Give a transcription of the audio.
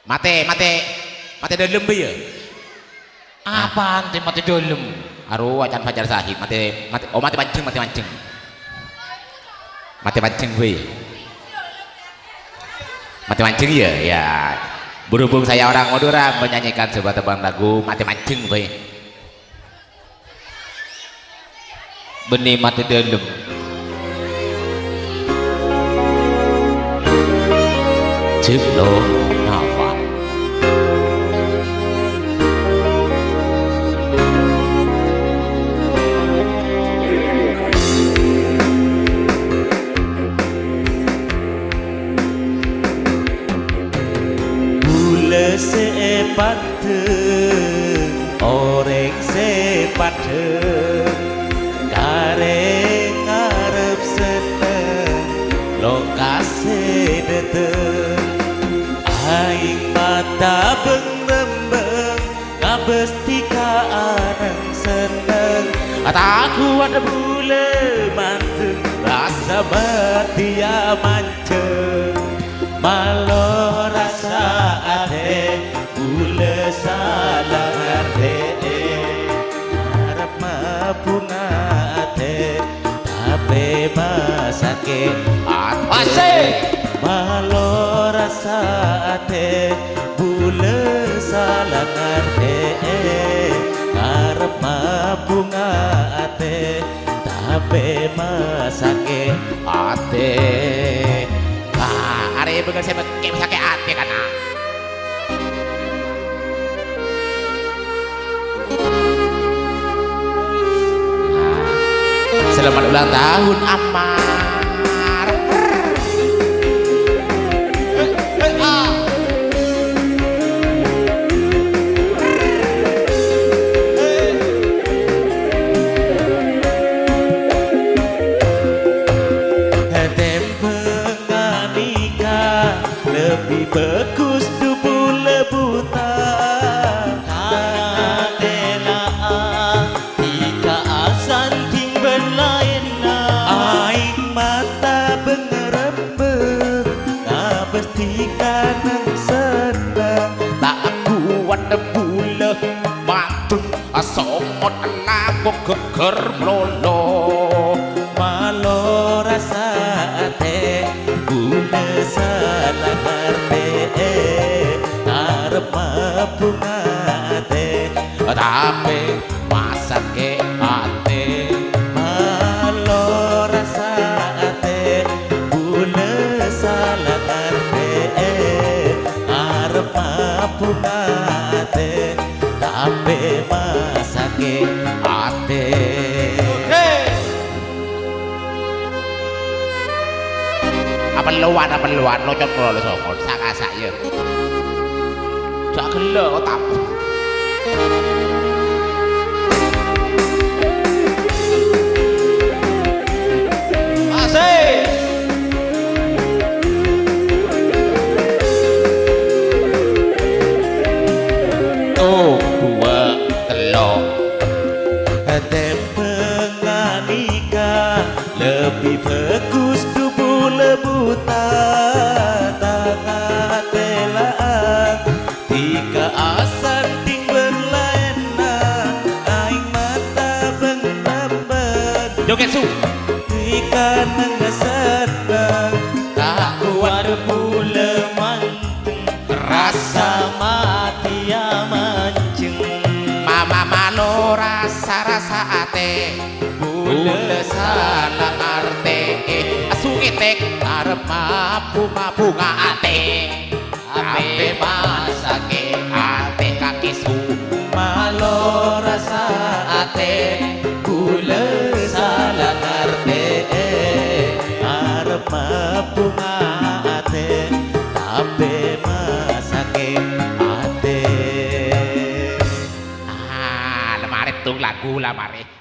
mate dalem ya. Apaan teh mati dolem? Aduh, acan Fajar Sahid mate mancing. Mate mancing gue. Mate mancing ya, ya. Berhubung saya orang Madura menyanyikan sebuah tebang lagu mate mancing gue. Benih mati dolem. Cik lo nyawa. Sepate oreng sepate kareng ngarep seneng lokasi deteng aing mata bengrembeng ngabesti ka areng seneng aku ada bule manteng rasa batia manceng malo rasa ate bule salah ate harap mapuna ate tapi masake ate malo rasa ate bule salah ate harap mapuna ate tapi masake ate. Hari bener saya pakai masake ate kana. Selamat ulang tahun Amar. Lebih bagus dubu lebuta telaan tika asan ting berlainna aing mata bengerembeng ngabestika nang senang Tak kuat bule mantung asomot anak geger melolo malo rasa ate bule salah arte arep mabunga ate tapi masake ate malo rasa ate bule salah arte arep mabunga ate tapi masake ate. Apa luan lo cot lo sokon sak saya. Sak gelo tap. Asik. Oh, dua telok. Tempengan nikah lebih bagus dubu lebuta tangan telaan tika asan ting berlaina aing mata bengrembeng Joget su. tika nengesan tak kuat bule manteng rasa mati manceng Mama malo rasa ate bule salah arte sungitek arep mabunga ate ape masake ate kaki su malo rasa ate bule salah arte arep mabunga ate tapi masake ate lemari tung lagu lemari